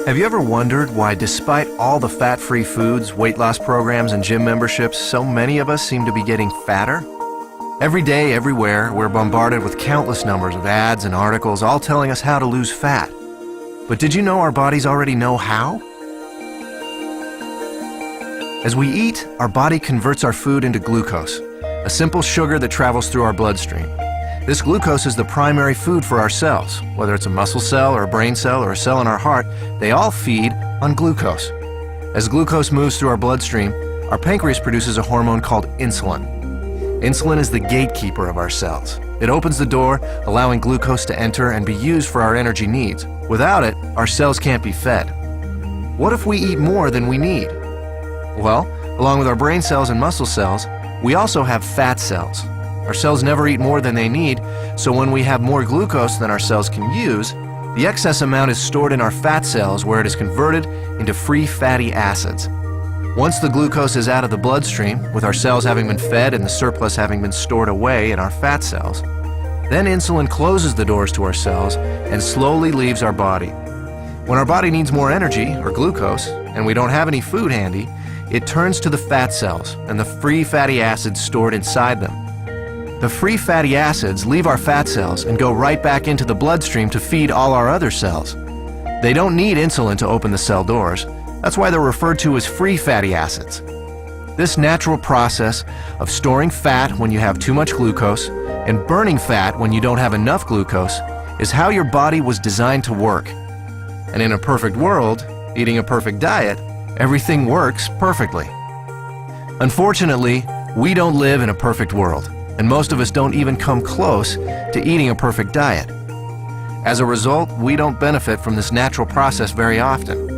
Have you ever wondered why, despite all the fat-free foods, weight loss programs, and gym memberships, so many of us seem to be getting fatter? Every day, everywhere, we're bombarded with countless numbers of ads and articles all telling us how to lose fat. But did you know our bodies already know how? As we eat, our body converts our food into glucose, a simple sugar that travels through our bloodstream. This glucose is the primary food for our cells. Whether it's a muscle cell or a brain cell or a cell in our heart, they all feed on glucose. As glucose moves through our bloodstream, our pancreas produces a hormone called insulin. Insulin is the gatekeeper of our cells. It opens the door, allowing glucose to enter and be used for our energy needs. Without it, our cells can't be fed. What if we eat more than we need? Well, along with our brain cells and muscle cells, we also have fat cells. Our cells never eat more than they need, so when we have more glucose than our cells can use, the excess amount is stored in our fat cells where it is converted into free fatty acids. Once the glucose is out of the bloodstream, with our cells having been fed and the surplus having been stored away in our fat cells, then insulin closes the doors to our cells and slowly leaves our body. When our body needs more energy, or glucose, and we don't have any food handy, it turns to the fat cells and the free fatty acids stored inside them. The free fatty acids leave our fat cells and go right back into the bloodstream to feed all our other cells. They don't need insulin to open the cell doors. That's why they're referred to as free fatty acids. This natural process of storing fat when you have too much glucose and burning fat when you don't have enough glucose is how your body was designed to work. And in a perfect world, eating a perfect diet, everything works perfectly. Unfortunately, we don't live in a perfect world, and most of us don't even come close to eating a perfect diet. As a result, we don't benefit from this natural process very often.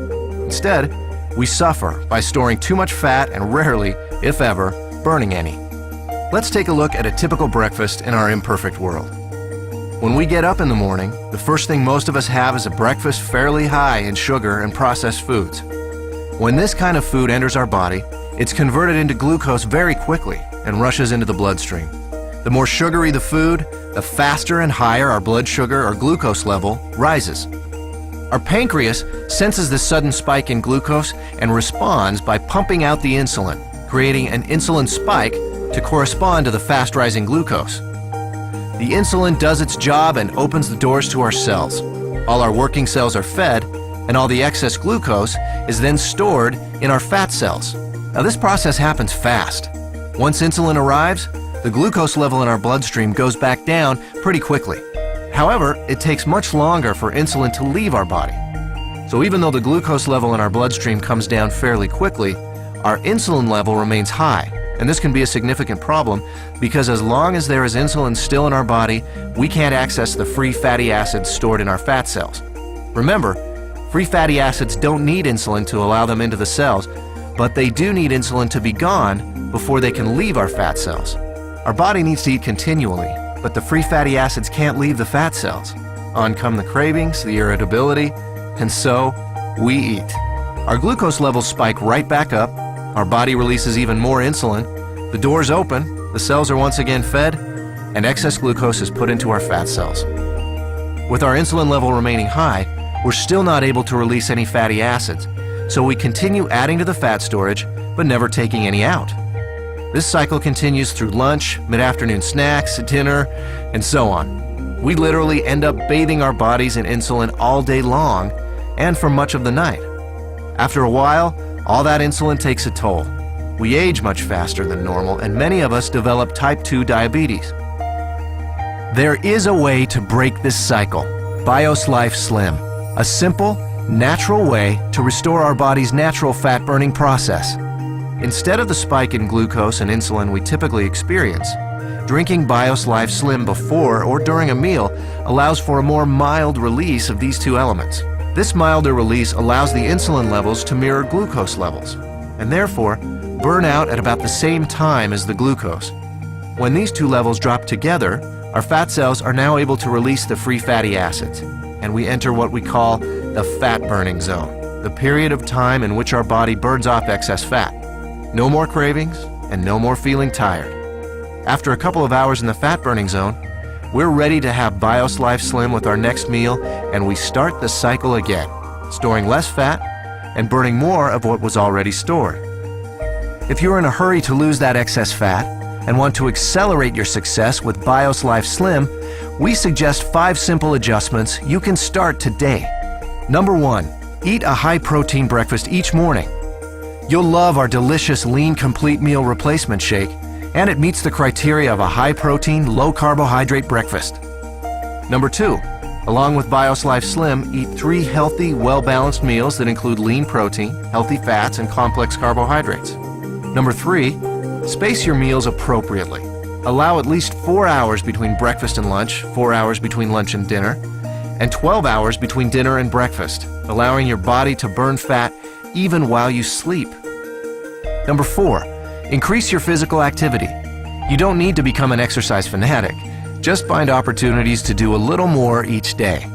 Instead, we suffer by storing too much fat and rarely, if ever, burning any. Let's take a look at a typical breakfast in our imperfect world. When we get up in the morning, the first thing most of us have is a breakfast fairly high in sugar and processed foods. When this kind of food enters our body, it's converted into glucose very quickly and rushes into the bloodstream. The more sugary the food, the faster and higher our blood sugar or glucose level rises. Our pancreas senses this sudden spike in glucose and responds by pumping out the insulin, creating an insulin spike to correspond to the fast-rising glucose. The insulin does its job and opens the doors to our cells. All our working cells are fed, and all the excess glucose is then stored in our fat cells. Now, this process happens fast. Once insulin arrives, the glucose level in our bloodstream goes back down pretty quickly. However, it takes much longer for insulin to leave our body. So even though the glucose level in our bloodstream comes down fairly quickly, our insulin level remains high. And this can be a significant problem because as long as there is insulin still in our body, we can't access the free fatty acids stored in our fat cells. Remember, free fatty acids don't need insulin to allow them into the cells, but they do need insulin to be gone before they can leave our fat cells. Our body needs to eat continually, but the free fatty acids can't leave the fat cells. On come the cravings, the irritability, and so we eat. Our glucose levels spike right back up, our body releases even more insulin, the doors open, the cells are once again fed, and excess glucose is put into our fat cells. With our insulin level remaining high, we're still not able to release any fatty acids, so we continue adding to the fat storage, but never taking any out. This cycle continues through lunch, mid-afternoon snacks, dinner, and so on. We literally end up bathing our bodies in insulin all day long and for much of the night. After a while, all that insulin takes a toll. We age much faster than normal, and many of us develop type 2 diabetes. There is a way to break this cycle, BIOS Life Slim, a simple, natural way to restore our body's natural fat-burning process. Instead of the spike in glucose and insulin we typically experience, drinking BIOS Life Slim before or during a meal allows for a more mild release of these two elements. This milder release allows the insulin levels to mirror glucose levels, and therefore burn out at about the same time as the glucose. When these two levels drop together, our fat cells are now able to release the free fatty acids, and we enter what we call the fat-burning zone, the period of time in which our body burns off excess fat. No more cravings, and no more feeling tired. After a couple of hours in the fat-burning zone, we're ready to have BIOS Life Slim with our next meal, and we start the cycle again. storing less fat and burning more of what was already stored. If you're in a hurry to lose that excess fat and want to accelerate your success with BIOS Life Slim, we suggest 5 simple adjustments you can start today. Number 1, eat a high-protein breakfast each morning. You'll love our delicious Lean Complete Meal Replacement Shake, and it meets the criteria of a high-protein, low-carbohydrate breakfast. Number 2, along with BIOS Life Slim, eat 3 healthy, well-balanced meals that include lean protein, healthy fats, and complex carbohydrates. Number 3, space your meals appropriately. Allow at least 4 hours between breakfast and lunch, 4 hours between lunch and dinner, and 12 hours between dinner and breakfast, allowing your body to burn fat even while you sleep. Number 4, increase your physical activity. You don't need to become an exercise fanatic. Just find opportunities to do a little more each day.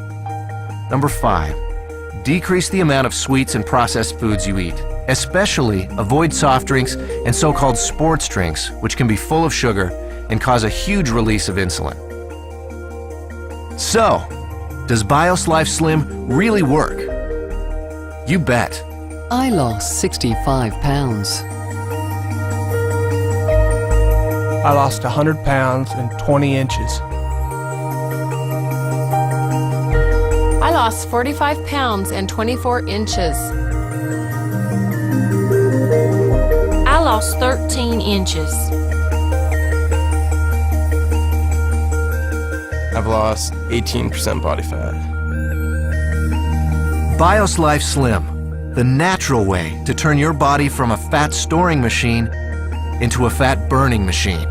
Number 5, decrease the amount of sweets and processed foods you eat. Especially avoid soft drinks and so-called sports drinks, which can be full of sugar and cause a huge release of insulin. So, does BIOS Life Slim really work? You bet. I lost 65 pounds. I lost 100 pounds and 20 inches. I lost 45 pounds and 24 inches. I lost 13 inches. I've lost 18% body fat. BIOS Life Slim, the natural way to turn your body from a fat storing machine into a fat burning machine.